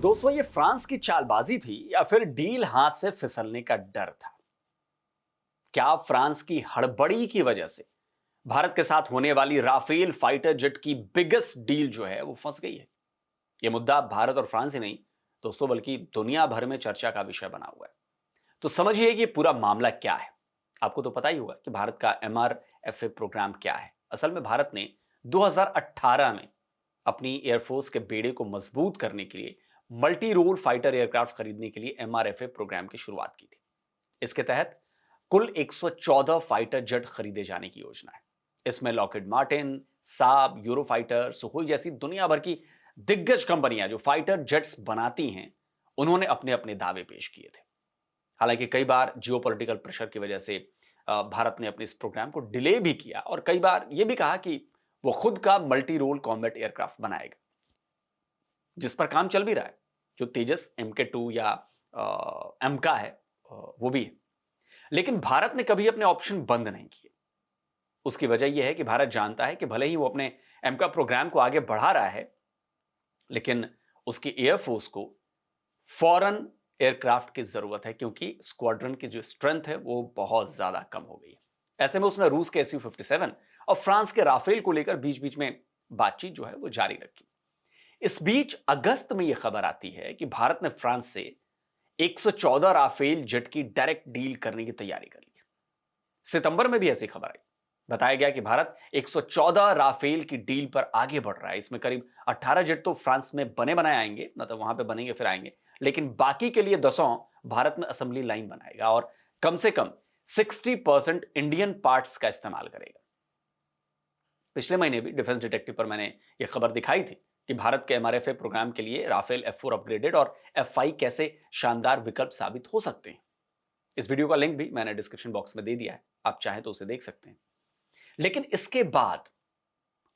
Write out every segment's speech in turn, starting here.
दोस्तों, ये फ्रांस की चालबाजी थी या फिर डील हाथ से फिसलने का डर था? क्या फ्रांस की हड़बड़ी की वजह से भारत के साथ होने वाली राफेल फाइटर जेट की बिगेस्ट डील जो है वो फंस गई है? ये मुद्दा भारत और फ्रांस ही नहीं दोस्तों, बल्कि दुनिया भर में चर्चा का विषय बना हुआ है। तो समझिए कि ये पूरा मामला क्या है। आपको तो पता ही होगा कि भारत का MRFA प्रोग्राम क्या है। असल में भारत ने 2018 में अपनी एयरफोर्स के बेड़े को मजबूत करने के लिए मल्टी रोल फाइटर एयरक्राफ्ट खरीदने के लिए MRFA प्रोग्राम की शुरुआत की थी। इसके तहत कुल 114 फाइटर जेट खरीदे जाने की योजना है। इसमें लॉकहीड मार्टिन, साब, यूरोफाइटर, सुखोई जैसी दुनिया भर की दिग्गज कंपनियां जो फाइटर जेट्स बनाती हैं, उन्होंने अपने अपने दावे पेश किए थे। हालांकि कई बार जियोपॉलिटिकल प्रेशर की वजह से भारत ने अपने इस प्रोग्राम को डिले भी किया और कई बार यह भी कहा कि वो खुद का मल्टी रोल कॉम्बैट एयरक्राफ्ट बनाएगा, जिस पर काम चल भी रहा है। जो तेजस MK2 या एमका है, वो भी है। लेकिन भारत ने कभी अपने ऑप्शन बंद नहीं किए। उसकी वजह यह है कि भारत जानता है कि भले ही वो अपने एमका प्रोग्राम को आगे बढ़ा रहा है, लेकिन उसकी एयरफोर्स को फॉरेन एयरक्राफ्ट की जरूरत है, क्योंकि स्क्वाड्रन की जो स्ट्रेंथ है वो बहुत ज्यादा कम हो गई है। ऐसे में उसने रूस के Su-57 और फ्रांस के राफेल को लेकर बीच बीच में बातचीत जो है वो जारी रखी। इस बीच अगस्त में यह खबर आती है कि भारत ने फ्रांस से 114 राफेल जेट की डायरेक्ट डील करने की तैयारी कर ली। सितंबर में भी ऐसी खबर आई। बताया गया कि भारत 114 राफेल की डील पर आगे बढ़ रहा है। इसमें करीब 18 जेट तो फ्रांस में बने बनाए आएंगे, मतलब वहां पे बनेंगे फिर आएंगे, लेकिन बाकी के लिए 10 भारत में असेंबली लाइन बनाएगा और कम से कम 60% इंडियन पार्ट्स का इस्तेमाल करेगा। पिछले महीने भी डिफेंस डिटेक्टिव पर मैंने यह खबर दिखाई थी कि भारत के MRFA प्रोग्राम के लिए राफेल F4 अपग्रेडेड और F5 कैसे शानदार विकल्प साबित हो सकते हैं। इस वीडियो का लिंक भी मैंने डिस्क्रिप्शन बॉक्स में दे दिया है, आप चाहें तो उसे देख सकते हैं। लेकिन इसके बाद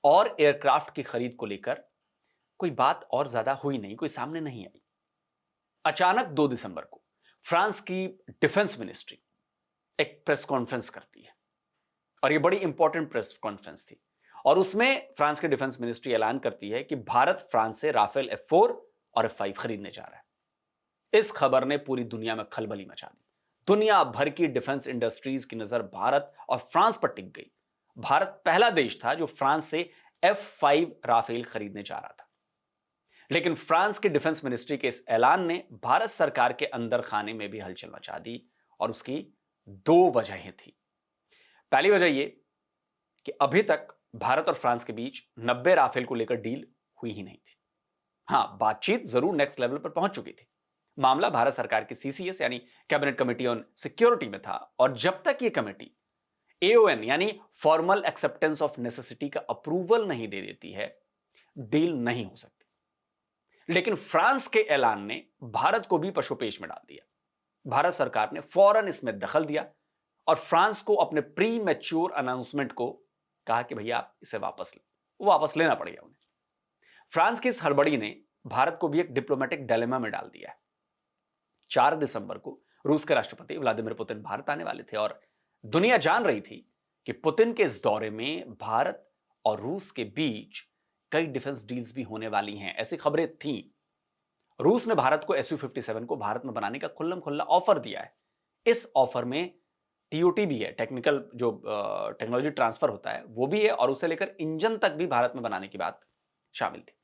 और एयरक्राफ्ट की खरीद को लेकर कोई बात और ज्यादा हुई नहीं, कोई सामने नहीं आई। अचानक 2 दिसंबर को फ्रांस की डिफेंस मिनिस्ट्री एक प्रेस कॉन्फ्रेंस करती है और यह बड़ी इंपॉर्टेंट प्रेस कॉन्फ्रेंस थी। और उसमें फ्रांस की डिफेंस मिनिस्ट्री ऐलान करती है कि भारत फ्रांस से राफेल F4 और F5 खरीदने जा रहा है। इस खबर ने पूरी दुनिया में खलबली मचा दी। दुनिया भर की डिफेंस इंडस्ट्रीज की नजर भारत और फ्रांस पर टिक गई। भारत पहला देश था जो फ्रांस से F5 राफेल खरीदने जा रहा था। लेकिन फ्रांस की डिफेंस मिनिस्ट्री के इस ऐलान ने भारत सरकार के अंदर खाने में भी हलचल मचा दी और उसकी 2 वजहें थी। पहली वजह यह कि अभी तक भारत और फ्रांस के बीच 90 राफेल को लेकर डील हुई ही नहीं थी। हां, बातचीत जरूर नेक्स्ट लेवल पर पहुंच चुकी थी। मामला भारत सरकार की CCS यानी कैबिनेट कमेटी ऑन सिक्योरिटी में था और जब तक यह कमेटी AON यानी फॉर्मल एक्सेप्टेंस ऑफ नेसेसिटी का अप्रूवल नहीं दे देती है, डील नहीं हो सकती। लेकिन फ्रांस के ऐलान ने भारत को भी पशुपेश में डाल दिया। भारत सरकार ने फौरन इसमें दखल दिया और फ्रांस को अपने प्री मैच्योर अनाउंसमेंट को कहा कि भैया आप इसे वापस लें। वो वापस लेना पड़ेगा उन्हें। फ्रांस की इस हड़बड़ी ने भारत को भी एक डिप्लोमेटिक डायलेमा में डाल दिया है। 4 दिसंबर को रूस के राष्ट्रपति व्लादिमीर पुतिन भारत आने वाले थे और दुनिया जान रही थी कि पुतिन के इस दौरे में भारत और रूस के बीच कई डिफेंस डील्स भी होने वाली हैं, ऐसी खबरें थीं। रूस ने भारत को Su-57 को भारत में बनाने का खुल्लम खुल्ला ऑफर दिया है। इस ऑफर में TOT भी है, टेक्निकल जो टेक्नोलॉजी ट्रांसफर होता है वो भी है, और उसे लेकर इंजन तक भी भारत में बनाने की बात शामिल थी।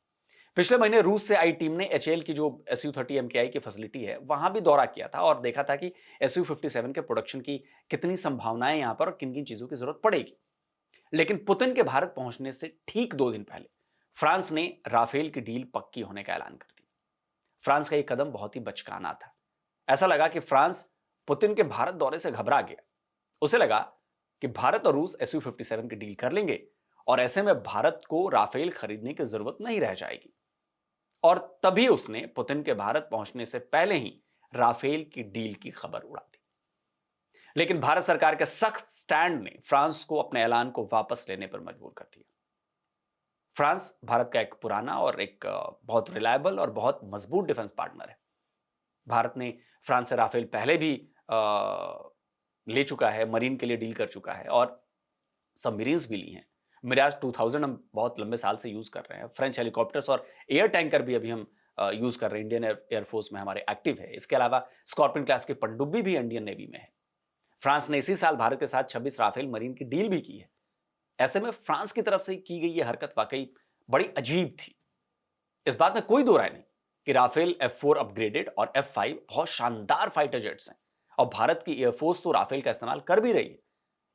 पिछले महीने रूस से आई टीम ने HAL की जो Su-30 MKI की फैसिलिटी है वहां भी दौरा किया था और देखा था कि Su-57 के प्रोडक्शन की कितनी संभावनाएं यहां पर और किन किन चीजों की जरूरत पड़ेगी। लेकिन पुतिन के भारत पहुंचने से ठीक 2 दिन पहले फ्रांस ने राफेल की डील पक्की होने का ऐलान कर दिया। फ्रांस का यह कदम बहुत ही बचकाना था। ऐसा लगा कि फ्रांस पुतिन के भारत दौरे से घबरा गया। उसे लगा कि भारत और रूस Su-57 की डील कर लेंगे और ऐसे में भारत को राफेल खरीदने की जरूरत नहीं रह जाएगी। और तभी उसने पुतिन के भारत पहुंचने से पहले ही राफेल की डील की खबर उड़ा दी। लेकिन भारत सरकार के सख्त स्टैंड ने फ्रांस को अपने ऐलान को वापस लेने पर मजबूर कर दिया। फ्रांस भारत का एक पुराना और एक बहुत रिलायबल और बहुत मजबूत डिफेंस पार्टनर है। भारत ने फ्रांस से राफेल पहले भी ले चुका है, मरीन के लिए डील कर चुका है और सबमरीन्स भी ली हैं। मिराज 2000 हम बहुत लंबे साल से यूज कर रहे हैं। फ्रेंच हेलीकॉप्टर्स और एयर टैंकर भी अभी हम यूज कर रहे हैं, इंडियन एयरफोर्स में हमारे एक्टिव है। इसके अलावा स्कॉर्पियन क्लास के पनडुब्बी भी इंडियन नेवी में है। फ्रांस ने इसी साल भारत के साथ 26 राफेल मरीन की डील भी की है। ऐसे में फ्रांस की तरफ से की गई यह हरकत वाकई बड़ी अजीब थी। इस बात में कोई दो राय नहीं कि राफेल F4 अपग्रेडेड और F5 बहुत शानदार फाइटर जेट्स हैं और भारत की एयरफोर्स तो राफेल का इस्तेमाल कर भी रही है।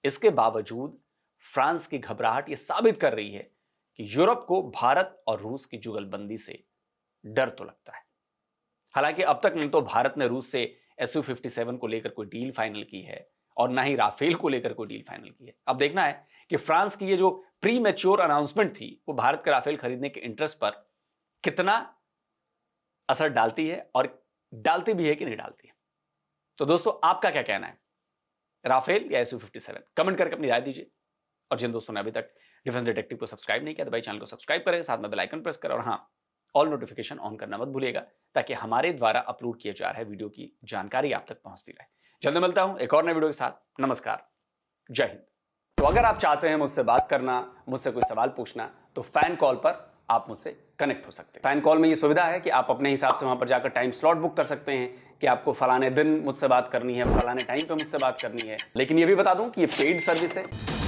इसके बावजूद फ्रांस की घबराहट यह साबित कर रही है कि यूरोप को भारत और रूस की जुगलबंदी से डर तो लगता है। हालांकि अब तक न तो भारत ने रूस से Su-57 को लेकर कोई डील फाइनल की है और ना ही राफेल को लेकर कोई डील फाइनल की है। अब देखना है कि फ्रांस की ये जो प्री मैच्योर अनाउंसमेंट थी वो भारत के राफेल खरीदने के इंटरेस्ट पर कितना असर डालती है और डालती भी है कि नहीं डालती है। तो दोस्तों, आपका क्या कहना है, राफेल या Su-57? कमेंट करके अपनी राय दीजिए। और जिन दोस्तों ने अभी तक डिफेंस डिटेक्टिव को सब्सक्राइब नहीं किया तो भाई चैनल को सब्सक्राइब करें, साथ में बेल आइकन प्रेस करें और हाँ, ऑल नोटिफिकेशन ऑन करना मत भूलिएगा ताकि हमारे द्वारा अपलोड किए जा रहे वीडियो की जानकारी आप तक पहुंचती रहे। जल्दी मिलता हूं एक और नए वीडियो के साथ। नमस्कार, जय हिंद। तो अगर आप चाहते हैं मुझसे बात करना, मुझसे कोई सवाल पूछना, तो फैन कॉल पर आप मुझसे कनेक्ट हो सकते हैं। फैन कॉल में ये सुविधा है कि आप अपने हिसाब से वहां पर जाकर टाइम स्लॉट बुक कर सकते हैं कि आपको फलाने दिन मुझसे बात करनी है, फलाने टाइम पे मुझसे बात करनी है। लेकिन ये भी बता दूं कि ये पेड सर्विस है।